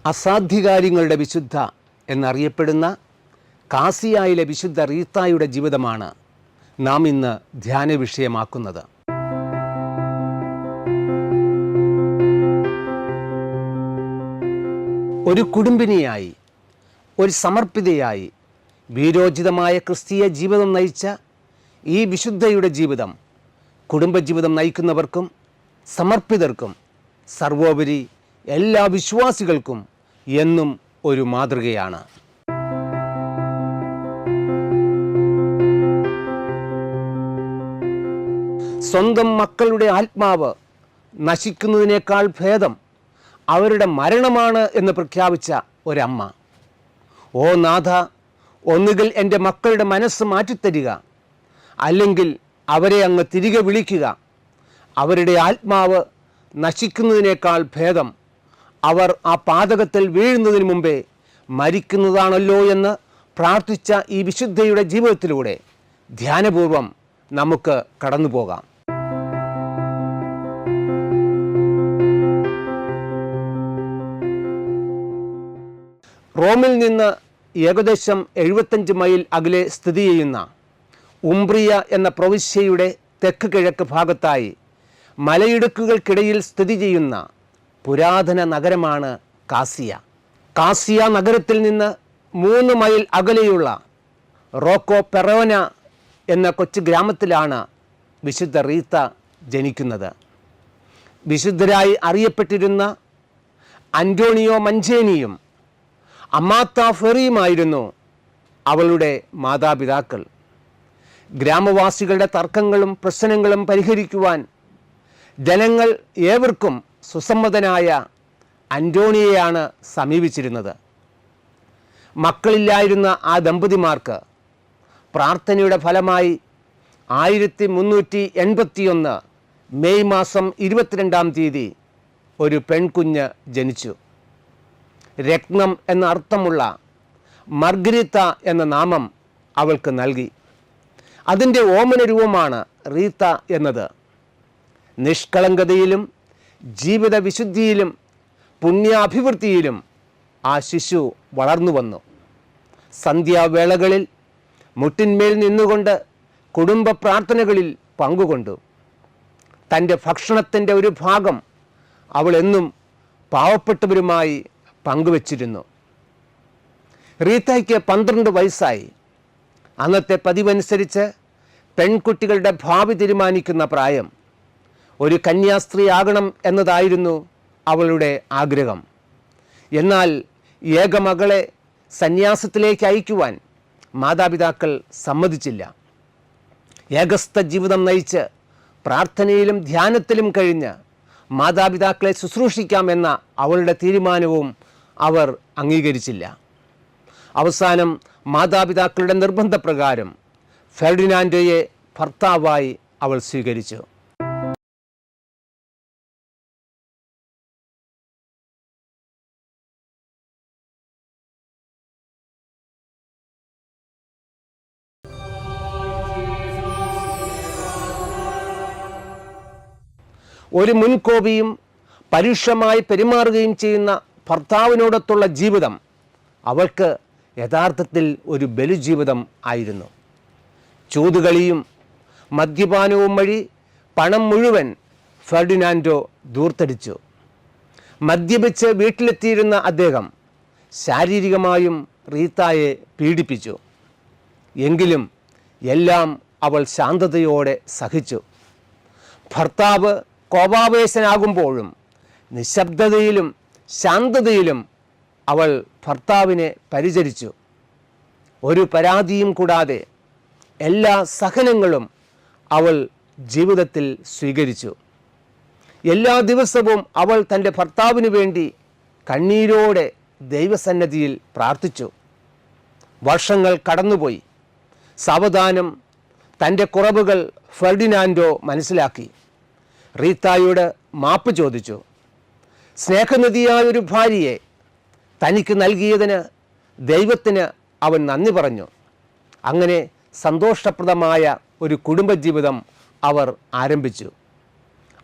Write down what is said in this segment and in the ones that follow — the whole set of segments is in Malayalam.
അസാധ്യകാര്യങ്ങളുടെ വിശുദ്ധ എന്നറിയപ്പെടുന്ന കാസിയായിലെ വിശുദ്ധ റീത്തായുടെ ജീവിതമാണ് നാം ഇന്ന് ധ്യാന വിഷയമാക്കുന്നത്. ഒരു കുടുംബിനിയായി, ഒരു സമർപ്പിതയായി വീരോചിതമായ ക്രിസ്തീയ ജീവിതം നയിച്ച ഈ വിശുദ്ധയുടെ ജീവിതം കുടുംബജീവിതം നയിക്കുന്നവർക്കും സമർപ്പിതർക്കും സർവോപരി എല്ലാ വിശ്വാസികൾക്കും എന്നും ഒരു മാതൃകയാണ്. സ്വന്തം മക്കളുടെ ആത്മാവ് നശിക്കുന്നതിനേക്കാൾ ഭേദം അവരുടെ മരണമാണ് എന്ന് പ്രഖ്യാപിച്ച ഒരമ്മ. ഓ നാഥ, ഒന്നുകിൽ എൻ്റെ മക്കളുടെ മനസ്സ് മാറ്റിത്തരിക, അല്ലെങ്കിൽ അവരെ അങ്ങ് തിരികെ വിളിക്കുക. അവരുടെ ആത്മാവ് നശിക്കുന്നതിനേക്കാൾ ഭേദം അവർ ആ പാതകത്തിൽ വീഴുന്നതിന് മുമ്പേ മരിക്കുന്നതാണല്ലോ എന്ന് പ്രാർത്ഥിച്ച ഈ വിശുദ്ധയുടെ ജീവിതത്തിലൂടെ ധ്യാനപൂർവം നമുക്ക് കടന്നു പോകാം. റോമിൽ നിന്ന് ഏകദേശം 75 മൈൽ അകലെ സ്ഥിതി ചെയ്യുന്ന ഉംബ്രിയ എന്ന പ്രവിശ്യയുടെ തെക്ക് കിഴക്ക് ഭാഗത്തായി മലയിടുക്കുകൾക്കിടയിൽ സ്ഥിതി ചെയ്യുന്ന പുരാതന നഗരമാണ് കാസിയ. കാസിയ നഗരത്തിൽ നിന്ന് 3 മൈൽ അകലെയുള്ള റോക്കോ പെറോന എന്ന കൊച്ചു ഗ്രാമത്തിലാണ് വിശുദ്ധ റീത്ത ജനിക്കുന്നത്. വിശുദ്ധരായി അറിയപ്പെട്ടിരുന്ന അന്റോണിയോ മഞ്ചേനിയും അമാത്ത ഫെറിയുമായിരുന്നു അവളുടെ മാതാപിതാക്കൾ. ഗ്രാമവാസികളുടെ തർക്കങ്ങളും പ്രശ്നങ്ങളും പരിഹരിക്കുവാൻ ജനങ്ങൾ ഏവർക്കും സുസമ്മതനായ അന്റോണിയെയാണ് സമീപിച്ചിരുന്നത്. മക്കളില്ലായിരുന്ന ആ ദമ്പതിമാർക്ക് പ്രാർത്ഥനയുടെ ഫലമായി 1381 മെയ് മാസം 22-ാം തീയതി ഒരു പെൺകുഞ്ഞ് ജനിച്ചു. രത്നം എന്ന അർത്ഥമുള്ള മർഗരീത്ത എന്ന നാമം അവൾക്ക് നൽകി. അതിൻ്റെ ഓമന രൂപമാണ് റീത്ത എന്നത്. നിഷ്കളങ്കതയിലും ജീവിത വിശുദ്ധിയിലും പുണ്യാഭിവൃദ്ധിയിലും ആ ശിശു വളർന്നു വന്നു. സന്ധ്യാവേളകളിൽ മുട്ടിന്മേൽ നിന്നുകൊണ്ട് കുടുംബ പ്രാർത്ഥനകളിൽ പങ്കുകൊണ്ടു. തൻ്റെ ഭക്ഷണത്തിൻ്റെ ഒരു ഭാഗം അവൾ എന്നും പാവപ്പെട്ടവരുമായി പങ്കുവച്ചിരുന്നു. റീത്തയ്ക്ക് 12 വയസ്സായി. അന്നത്തെ പതിവനുസരിച്ച് പെൺകുട്ടികളുടെ ഭാവി തീരുമാനിക്കുന്ന പ്രായം. ഒരു കന്യാസ്ത്രീ ആകണം എന്നതായിരുന്നു അവളുടെ ആഗ്രഹം. എന്നാൽ ഏകമകളെ സന്യാസത്തിലേക്ക് അയക്കുവാൻ മാതാപിതാക്കൾ സമ്മതിച്ചില്ല. ഏകസ്ഥ ജീവിതം നയിച്ച് പ്രാർത്ഥനയിലും ധ്യാനത്തിലും കഴിഞ്ഞ് മാതാപിതാക്കളെ ശുശ്രൂഷിക്കാമെന്ന അവളുടെ തീരുമാനവും അവർ അംഗീകരിച്ചില്ല. അവസാനം മാതാപിതാക്കളുടെ നിർബന്ധപ്രകാരം ഫെർഡിനാൻഡോയെ ഭർത്താവായി അവൾ സ്വീകരിച്ചു. ഒരു മുൻകോപിയും പരുഷമായി പെരുമാറുകയും ചെയ്യുന്ന ഭർത്താവിനോടൊത്തുള്ള ജീവിതം അവൾക്ക് യഥാർത്ഥത്തിൽ ഒരു ബലിജീവിതം ആയിരുന്നു. ചൂതുകളിയും മദ്യപാനവും വഴി പണം മുഴുവൻ ഫെർഡിനാൻഡോ ധൂർത്തടിച്ചു. മദ്യപിച്ച് വീട്ടിലെത്തിയിരുന്ന അദ്ദേഹം ശാരീരികമായും റീത്തായെ പീഡിപ്പിച്ചു. എങ്കിലും എല്ലാം അവൾ ശാന്തതയോടെ സഹിച്ചു. ഭർത്താവ് കോപാവേശനാകുമ്പോഴും നിശബ്ദതയിലും ശാന്തതയിലും അവൾ ഭർത്താവിനെ പരിചരിച്ചു. ഒരു പരാതിയും കൂടാതെ എല്ലാ സഹനങ്ങളും അവൾ ജീവിതത്തിൽ സ്വീകരിച്ചു. എല്ലാ ദിവസവും അവൾ തൻ്റെ ഭർത്താവിന് വേണ്ടി കണ്ണീരോടെ ദൈവസന്നിധിയിൽ പ്രാർത്ഥിച്ചു. വർഷങ്ങൾ കടന്നുപോയി. സാവധാനം തൻ്റെ കുറവുകൾ ഫെർഡിനാൻഡോ മനസ്സിലാക്കി. റീത്തായോട് മാപ്പ് ചോദിച്ചു. സ്നേഹനിധിയായൊരു ഭാര്യയെ തനിക്ക് നൽകിയതിന് ദൈവത്തിന് അവൻ നന്ദി പറഞ്ഞു. അങ്ങനെ സന്തോഷപ്രദമായ ഒരു കുടുംബജീവിതം അവർ ആരംഭിച്ചു.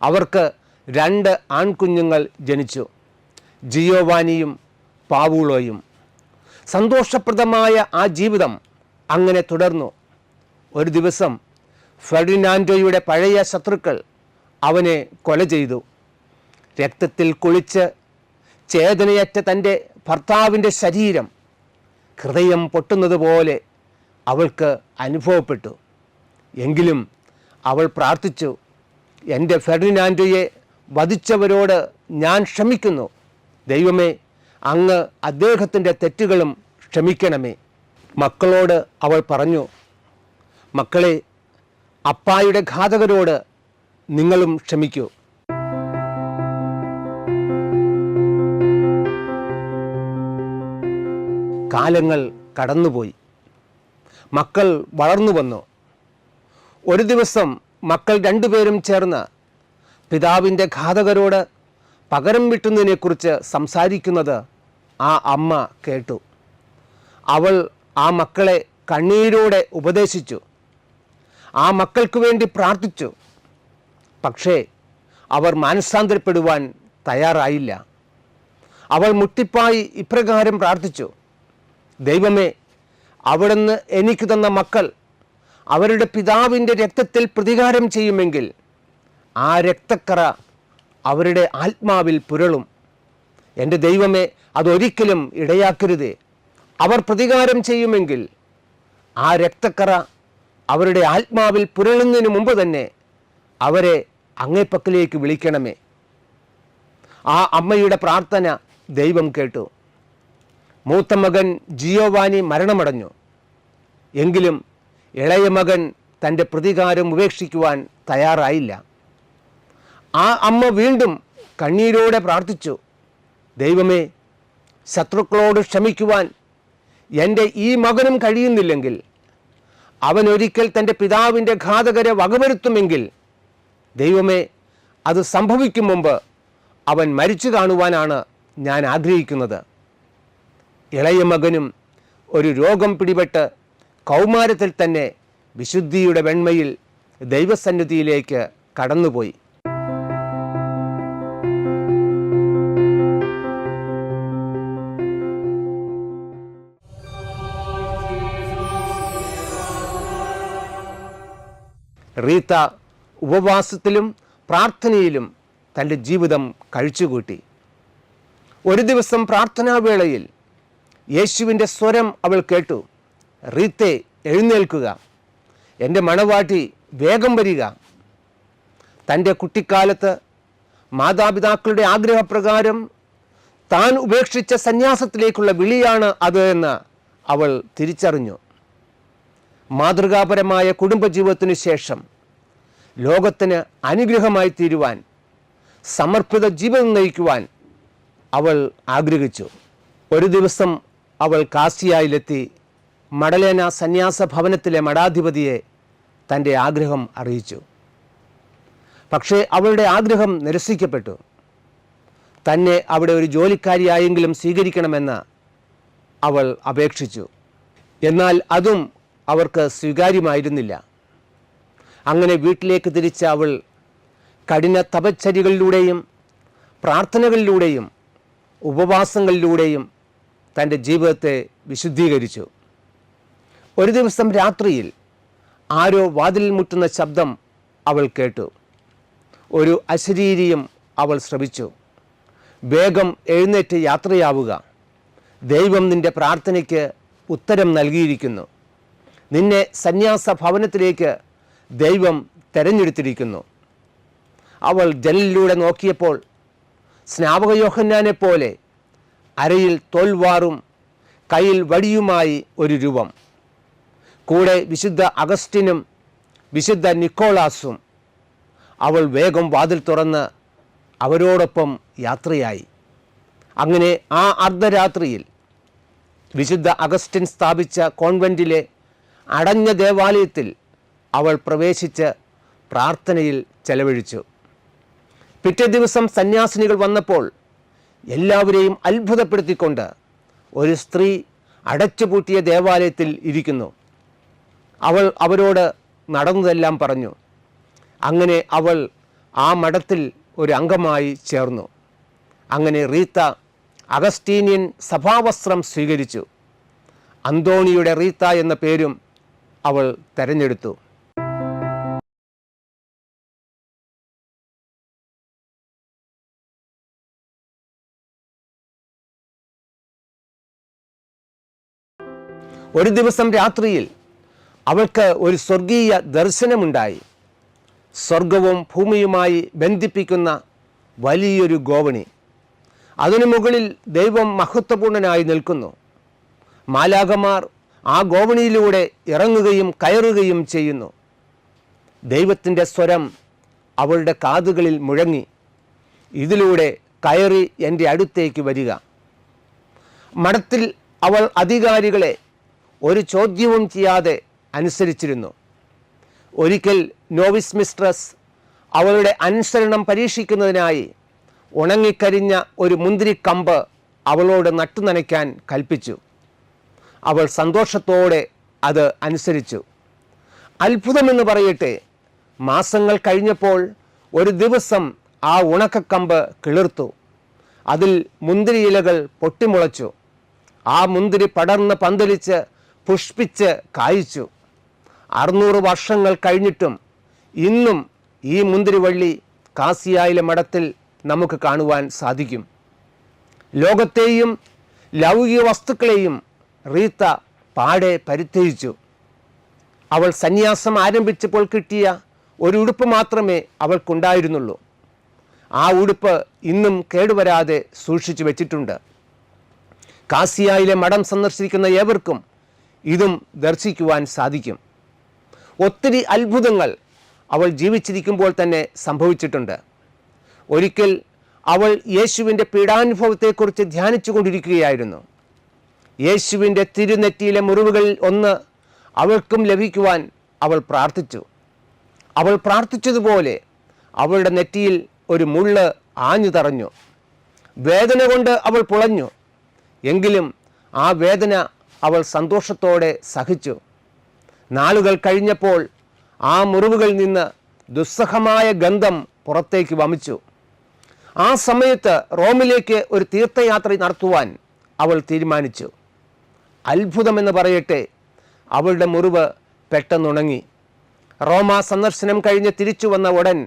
അവർക്ക് 2 ആൺകുഞ്ഞുങ്ങൾ ജനിച്ചു. ജിയോവാനിയും പാവുളോയും. സന്തോഷപ്രദമായ ആ ജീവിതം അങ്ങനെ തുടർന്നു. ഒരു ദിവസം ഫെർഡിനാൻഡോയുടെ പഴയ ശത്രുക്കൾ അവനെ കൊല ചെയ്തു. രക്തത്തിൽ കുളിച്ച് ചേതനയറ്റ തൻ്റെ ഭർത്താവിൻ്റെ ശരീരം ഹൃദയം പൊട്ടുന്നത് പോലെ അവൾക്ക് അനുഭവപ്പെട്ടു. എങ്കിലും അവൾ പ്രാർത്ഥിച്ചു, എൻ്റെ ഫെർഡിനാൻഡോയെ വധിച്ചവരോട് ഞാൻ ക്ഷമിക്കുന്നു. ദൈവമേ, അങ്ങ് അദ്ദേഹത്തിൻ്റെ തെറ്റുകളും ക്ഷമിക്കണമേ. മക്കളോട് അവൾ പറഞ്ഞു, മക്കളെ, അപ്പായുടെ ഘാതകരോട് നിങ്ങളും ക്ഷമിക്കൂ. കാലങ്ങൾ കടന്നുപോയി. മക്കൾ വളർന്നു വന്നു. ഒരു ദിവസം മക്കൾ രണ്ടുപേരും ചേർന്ന് പിതാവിൻ്റെ ഘാതകരോട് പകരം വീട്ടുന്നതിനെക്കുറിച്ച് സംസാരിക്കുന്നത് ആ അമ്മ കേട്ടു. അവൾ ആ മക്കളെ കണ്ണീരോടെ ഉപദേശിച്ചു. ആ മക്കൾക്ക് വേണ്ടി പ്രാർത്ഥിച്ചു. പക്ഷേ അവർ മാനസാന്തരപ്പെടുവാൻ തയ്യാറായില്ല. അവൾ മുട്ടിപ്പായി ഇപ്രകാരം പ്രാർത്ഥിച്ചു, ദൈവമേ, അവിടുന്ന് എനിക്ക് തന്ന മക്കൾ അവരുടെ പിതാവിൻ്റെ രക്തത്തിൽ പ്രതികാരം ചെയ്യുമെങ്കിൽ ആ രക്തക്കറ അവരുടെ ആത്മാവിൽ പുരളും. എൻ്റെ ദൈവമേ, അതൊരിക്കലും ഇടയാക്കരുതേ. അവർ പ്രതികാരം ചെയ്യുമെങ്കിൽ ആ രക്തക്കറ അവരുടെ ആത്മാവിൽ പുരളുന്നതിന് മുമ്പ് തന്നെ അവരെ അങ്ങേപ്പക്കലേക്ക് വിളിക്കണമേ. ആ അമ്മയുടെ പ്രാർത്ഥന ദൈവം കേട്ടു. മൂത്ത മകൻ ജിയോവാനി മരണമടഞ്ഞു. എങ്കിലും ഇളയ മകൻ തൻ്റെ പ്രതികാരം ഉപേക്ഷിക്കുവാൻ തയ്യാറായില്ല. ആ അമ്മ വീണ്ടും കണ്ണീരോടെ പ്രാർത്ഥിച്ചു, ദൈവമേ, ശത്രുക്കളോട് ക്ഷമിക്കുവാൻ എൻ്റെ ഈ മകനും കഴിയുന്നില്ലെങ്കിൽ അവൻ ഒരിക്കൽ തൻ്റെ പിതാവിൻ്റെ ഘാതകരെ വകവരുത്തുമെങ്കിൽ ദൈവമേ, അത് സംഭവിക്കും മുമ്പ് അവൻ മരിച്ചു കാണുവാനാണ് ഞാൻ ആഗ്രഹിക്കുന്നത്. ഇളയ മകനും ഒരു രോഗം പിടിപെട്ട് കൗമാരത്തിൽ തന്നെ വിശുദ്ധിയുടെ വെണ്മയിൽ ദൈവസന്നിധിയിലേക്ക് കടന്നുപോയി. റീത്ത ഉപവാസത്തിലും പ്രാർത്ഥനയിലും തൻ്റെ ജീവിതം കഴിച്ചുകൂട്ടി. ഒരു ദിവസം പ്രാർത്ഥനാവേളയിൽ യേശുവിൻ്റെ സ്വരം അവൾ കേട്ടു, റീത്തെ, എഴുന്നേൽക്കുക, എൻ്റെ മണവാട്ടി വേഗം വരിക. തൻ്റെ കുട്ടിക്കാലത്ത് മാതാപിതാക്കളുടെ ആഗ്രഹപ്രകാരം താൻ ഉപേക്ഷിച്ച സന്യാസത്തിലേക്കുള്ള വിളിയാണ് അത് എന്ന് അവൾ തിരിച്ചറിഞ്ഞു. മാതൃകാപരമായ കുടുംബജീവിതത്തിനു ശേഷം ലോകത്തിന് അനുഗ്രഹമായി തീരുവാൻ, സമർപ്പിത ജീവിതം നയിക്കുവാൻ അവൾ ആഗ്രഹിച്ചു. ഒരു ദിവസം അവൾ കാസിയായിലെത്തി മഡലേന സന്യാസ ഭവനത്തിലെ മഠാധിപതിയെ തൻ്റെ ആഗ്രഹം അറിയിച്ചു. പക്ഷേ അവളുടെ ആഗ്രഹം നിരസിക്കപ്പെട്ടു. തന്നെ അവിടെ ഒരു ജോലിക്കാരിയായെങ്കിലും സ്വീകരിക്കണമെന്ന് അവൾ അപേക്ഷിച്ചു. എന്നാൽ അതും അവർക്ക് സ്വീകാര്യമായിരുന്നില്ല. അങ്ങനെ വീട്ടിലേക്ക് തിരിച്ച അവൾ കഠിന തപശ്ചര്യകളിലൂടെയും പ്രാർത്ഥനകളിലൂടെയും ഉപവാസങ്ങളിലൂടെയും തൻ്റെ ജീവിതത്തെ വിശുദ്ധീകരിച്ചു. ഒരു ദിവസം രാത്രിയിൽ ആരോ വാതിലിൽ മുട്ടുന്ന ശബ്ദം അവൾ കേട്ടു. ഒരു അശരീരിയും അവൾ ശ്രവിച്ചു. വേഗം എഴുന്നേറ്റ് യാത്രയാവുക, ദൈവം നിൻ്റെ പ്രാർത്ഥനയ്ക്ക് ഉത്തരം നൽകിയിരിക്കുന്നു. നിന്നെ സന്യാസ ഭവനത്തിലേക്ക് ദൈവം തെരഞ്ഞെടുത്തിരിക്കുന്നു. അവൾ ജനലിലൂടെ നോക്കിയപ്പോൾ സ്നാപക യോഹന്നാനെ പോലെ അരയിൽ തോൽവാറും കയ്യിൽ വടിയുമായി ഒരു രൂപം. കൂടെ വിശുദ്ധ അഗസ്റ്റിനും വിശുദ്ധ നിക്കോളാസും. അവൾ വേഗം വാതിൽ തുറന്ന് അവരോടൊപ്പം യാത്രയായി. അങ്ങനെ ആ അർദ്ധരാത്രിയിൽ വിശുദ്ധ അഗസ്റ്റിൻ സ്ഥാപിച്ച കോൺവെൻറ്റിലെ അടഞ്ഞ ദേവാലയത്തിൽ അവൾ പ്രവേശിച്ച് പ്രാർത്ഥനയിൽ ചെലവഴിച്ചു. പിറ്റേ ദിവസം സന്യാസിനികൾ വന്നപ്പോൾ എല്ലാവരെയും അത്ഭുതപ്പെടുത്തിക്കൊണ്ട് ഒരു സ്ത്രീ അടച്ചുപൂട്ടിയ ദേവാലയത്തിൽ ഇരിക്കുന്നു. അവൾ അവരോട് നടന്നതെല്ലാം പറഞ്ഞു. അങ്ങനെ അവൾ ആ മഠത്തിൽ ഒരു അംഗമായി ചേർന്നു. അങ്ങനെ റീത്ത അഗസ്റ്റീനിയൻ സഭാവസ്ത്രം സ്വീകരിച്ചു. അന്തോണിയുടെ റീത്ത എന്ന പേരും അവൾ തെരഞ്ഞെടുത്തു. ഒരു ദിവസം രാത്രിയിൽ അവൾക്ക് ഒരു സ്വർഗീയ ദർശനമുണ്ടായി. സ്വർഗവും ഭൂമിയുമായി ബന്ധിപ്പിക്കുന്ന വലിയൊരു ഗോവണി. അതിനു മുകളിൽ ദൈവം മഹത്വപൂർണനായി നിൽക്കുന്നു. മാലാഖമാർ ആ ഗോവണിയിലൂടെ ഇറങ്ങുകയും കയറുകയും ചെയ്യുന്നു. ദൈവത്തിൻ്റെ സ്വരം അവളുടെ കാതുകളിൽ മുഴങ്ങി, ഇതിലൂടെ കയറി എൻ്റെ അടുത്തേക്ക് വരിക. മഠത്തിൽ അവൾ അധികാരികളെ ഒരു ചോദ്യവും ചെയ്യാതെ അനുസരിച്ചിരുന്നു. ഒരിക്കൽ നോവിസ് മിസ്ട്രസ് അവളുടെ അനുസരണം പരീക്ഷിക്കുന്നതിനായി ഉണങ്ങിക്കരിഞ്ഞ ഒരു മുന്തിരിക്കമ്പ് അവളോട് നട്ടുനനയ്ക്കാൻ കൽപ്പിച്ചു. അവൾ സന്തോഷത്തോടെ അത് അനുസരിച്ചു. അത്ഭുതമെന്ന് പറയട്ടെ, മാസങ്ങൾ കഴിഞ്ഞപ്പോൾ ഒരു ദിവസം ആ ഉണക്കക്കമ്പ് കിളിർത്തു. അതിൽ മുന്തിരിയിലകൾ പൊട്ടിമുളച്ചു. ആ മുന്തിരി പടർന്ന് പന്തലിച്ച് പുഷ്പിച്ച് കായ്ച്ചു. 600 വർഷങ്ങൾ കഴിഞ്ഞിട്ടും ഇന്നും ഈ മുന്തിരിവള്ളി കാസിയായിലെ മഠത്തിൽ നമുക്ക് കാണുവാൻ സാധിക്കും. ലോകത്തെയും ലൗകിക വസ്തുക്കളെയും റീത്ത പാടെ പരിത്യജിച്ചു. അവൾ സന്യാസം ആരംഭിച്ചപ്പോൾ കിട്ടിയ ഒരു ഉടുപ്പ് മാത്രമേ അവൾക്കുണ്ടായിരുന്നുള്ളൂ. ആ ഉടുപ്പ് ഇന്നും കേടുവരാതെ സൂക്ഷിച്ചു വെച്ചിട്ടുണ്ട്. കാസിയായിലെ മഠം സന്ദർശിക്കുന്ന ഏവർക്കും ഇതും ദർശിക്കുവാൻ സാധിക്കും. ഒത്തിരി അത്ഭുതങ്ങൾ അവൾ ജീവിച്ചിരിക്കുമ്പോൾ തന്നെ സംഭവിച്ചിട്ടുണ്ട്. ഒരിക്കൽ അവൾ യേശുവിൻ്റെ പീഡാനുഭവത്തെക്കുറിച്ച് ധ്യാനിച്ചു കൊണ്ടിരിക്കുകയായിരുന്നു. യേശുവിൻ്റെ തിരുനെറ്റിയിലെ മുറിവുകളിൽ ഒന്ന് അവൾക്കും ലഭിക്കുവാൻ അവൾ പ്രാർത്ഥിച്ചു. അവൾ പ്രാർത്ഥിച്ചതുപോലെ അവളുടെ നെറ്റിയിൽ ഒരു മുള്ള് ആഞ്ഞു തറഞ്ഞു. വേദന കൊണ്ട് അവൾ പുളഞ്ഞു. എങ്കിലും ആ വേദന അവൾ സന്തോഷത്തോടെ സഹിച്ചു. നാളുകൾ കഴിഞ്ഞപ്പോൾ ആ മുറിവുകളിൽ നിന്ന് ദുസ്സഹമായ ഗന്ധം പുറത്തേക്ക് വമിച്ചു. ആ സമയത്ത് റോമിലേക്ക് ഒരു തീർത്ഥയാത്ര നടത്തുവാൻ അവൾ തീരുമാനിച്ചു. അത്ഭുതമെന്ന് പറയട്ടെ, അവളുടെ മുറിവ് പെട്ടെന്നുണങ്ങി. റോമ സന്ദർശനം കഴിഞ്ഞ് തിരിച്ചു വന്ന ഉടൻ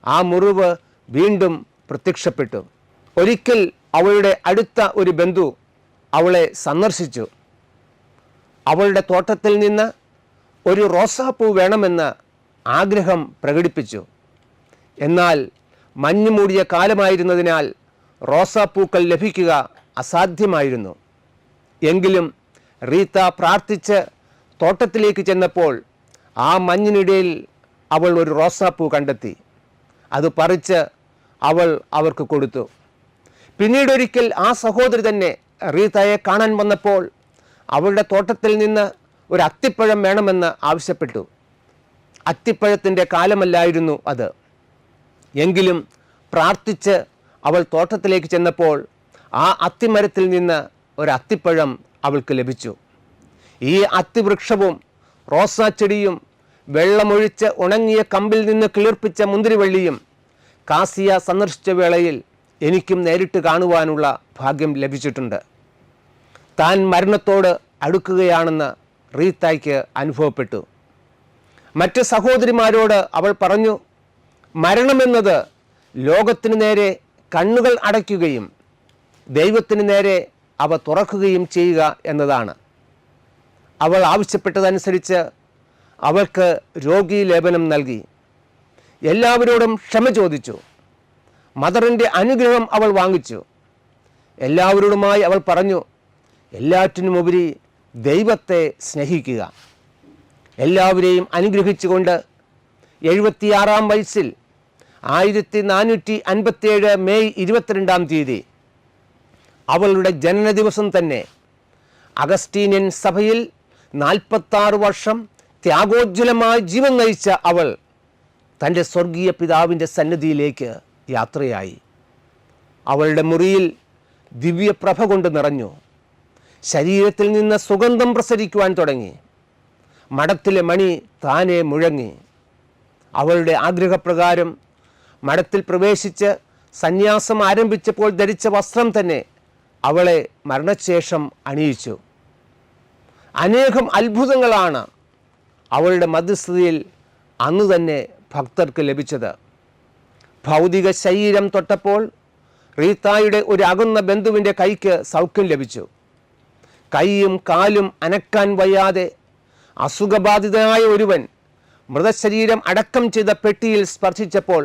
ആ മുറിവ് വീണ്ടും പ്രത്യക്ഷപ്പെട്ടു. ഒരിക്കൽ അവളുടെ അടുത്ത ഒരു ബന്ധു അവളെ സന്ദർശിച്ചു. അവളുടെ തോട്ടത്തിൽ നിന്ന് ഒരു റോസാപ്പൂ വേണമെന്ന് ആഗ്രഹം പ്രകടിപ്പിച്ചു. എന്നാൽ മഞ്ഞു മൂടിയ കാലമായിരുന്നതിനാൽ റോസാപ്പൂക്കൾ ലഭിക്കുക അസാധ്യമായിരുന്നു. എങ്കിലും റീത്ത പ്രാർത്ഥിച്ച് തോട്ടത്തിലേക്ക് ചെന്നപ്പോൾ ആ മഞ്ഞിനിടയിൽ അവൾ ഒരു റോസാപ്പൂ കണ്ടെത്തി. അത് പറിച്ച് അവൾ അവർക്ക് കൊടുത്തു. പിന്നീടൊരിക്കൽ ആ സഹോദരി തന്നെ റീത്തയെ കാണാൻ വന്നപ്പോൾ അവളുടെ തോട്ടത്തിൽ നിന്ന് ഒരു അത്തിപ്പഴം വേണമെന്ന് ആവശ്യപ്പെട്ടു. അത്തിപ്പഴത്തിൻ്റെ കാലമല്ലായിരുന്നു അത്. എങ്കിലും പ്രാർത്ഥിച്ച് അവൾ തോട്ടത്തിലേക്ക് ചെന്നപ്പോൾ ആ അത്തിമരത്തിൽ നിന്ന് ഒരു അത്തിപ്പഴം അവൾക്ക് ലഭിച്ചു. ഈ അത്തിവൃക്ഷവും റോസാ ചെടിയും വെള്ളമൊഴിച്ച് ഉണങ്ങിയ കമ്പിൽ നിന്ന് കിളിർപ്പിച്ച മുന്തിരിവള്ളിയും കാസിയ സന്ദർശിച്ച വേളയിൽ എനിക്കും നേരിട്ട് കാണുവാനുള്ള ഭാഗ്യം ലഭിച്ചിട്ടുണ്ട്. താൻ മരണത്തോട് അടുക്കുകയാണെന്ന് റീത്തായ്ക്ക് അനുഭവപ്പെട്ടു. മറ്റ് സഹോദരിമാരോട് അവൾ പറഞ്ഞു, മരണമെന്നത് ലോകത്തിന് നേരെ കണ്ണുകൾ അടയ്ക്കുകയും ദൈവത്തിന് നേരെ അവ തുറക്കുകയും ചെയ്യുക എന്നതാണ്. അവൾ ആവശ്യപ്പെട്ടതനുസരിച്ച് അവൾക്ക് രോഗീലേപനം നൽകി. എല്ലാവരോടും ക്ഷമ ചോദിച്ചു. മദറിൻ്റെ അനുഗ്രഹം അവൾ വാങ്ങിച്ചു. എല്ലാവരോടുമായി അവൾ പറഞ്ഞു, എല്ലാറ്റിനുമുപരി ദൈവത്തെ സ്നേഹിക്കുക. എല്ലാവരെയും അനുഗ്രഹിച്ചുകൊണ്ട് 76-ാം വയസ്സിൽ 1457 മെയ് 22-ാം തീയതി അവളുടെ ജനന ദിവസം തന്നെ അഗസ്റ്റീനിയൻ സഭയിൽ 46 വർഷം ത്യാഗോജ്വലമായ ജീവൻ നയിച്ച അവൾ തൻ്റെ സ്വർഗീയ പിതാവിൻ്റെ സന്നിധിയിലേക്ക് യാത്രയായി. അവളുടെ മുറിയിൽ ദിവ്യപ്രഭ കൊണ്ട് നിറഞ്ഞു. ശരീരത്തിൽ നിന്ന് സുഗന്ധം പ്രസരിക്കുവാൻ തുടങ്ങി. മഠത്തിലെ മണി താനെ മുഴങ്ങി. അവളുടെ ആഗ്രഹപ്രകാരം മഠത്തിൽ പ്രവേശിച്ച് സന്യാസം ആരംഭിച്ചപ്പോൾ ധരിച്ച വസ്ത്രം തന്നെ അവളെ മരണശേഷം അണിയിച്ചു. അനേകം അത്ഭുതങ്ങളാണ് അവളുടെ മധ്യസ്ഥതയിൽ അന്ന് തന്നെ ഭക്തർക്ക് ലഭിച്ചത്. ഭൗതിക ശരീരം തൊട്ടപ്പോൾ റീത്തായുടെ ഒരു അകന്ന ബന്ധുവിൻ്റെ കൈക്ക് സൗഖ്യം ലഭിച്ചു. കൈയും കാലും അനക്കാൻ വയ്യാതെ അസുഖബാധിതനായ ഒരുവൻ മൃതശരീരം അടക്കം ചെയ്ത പെട്ടിയിൽ സ്പർശിച്ചപ്പോൾ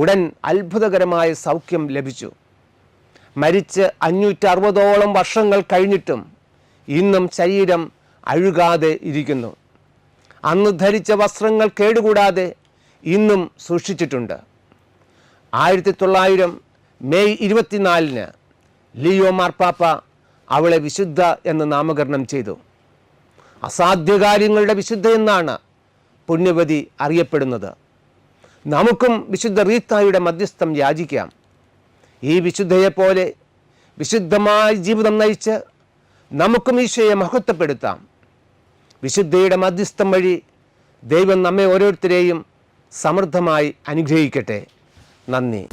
ഉടൻ അത്ഭുതകരമായ സൗഖ്യം ലഭിച്ചു. മരിച്ച് 560ഓളം വർഷങ്ങൾ കഴിഞ്ഞിട്ടും ഇന്നും ശരീരം അഴുകാതെ ഇരിക്കുന്നു. അന്ന് ധരിച്ച വസ്ത്രങ്ങൾ കേടുകൂടാതെ ഇന്നും സൂക്ഷിച്ചിട്ടുണ്ട്. 1900 മെയ് 24 ലിയോ മാർപ്പാപ്പ അവളെ വിശുദ്ധ എന്ന് നാമകരണം ചെയ്തു. അസാധ്യകാര്യങ്ങളുടെ വിശുദ്ധ എന്നാണ് പുണ്യവതി അറിയപ്പെടുന്നത്. നമുക്കും വിശുദ്ധ റീത്തായുടെ മധ്യസ്ഥം യാചിക്കാം. ഈ വിശുദ്ധയെപ്പോലെ വിശുദ്ധമായ ജീവിതം നയിച്ച് നമുക്കും ഈശോയെ മഹത്വപ്പെടുത്താം. വിശുദ്ധയുടെ മധ്യസ്ഥം വഴി ദൈവം നമ്മെ ഓരോരുത്തരെയും സമൃദ്ധമായി അനുഗ്രഹിക്കട്ടെ. നന്ദി.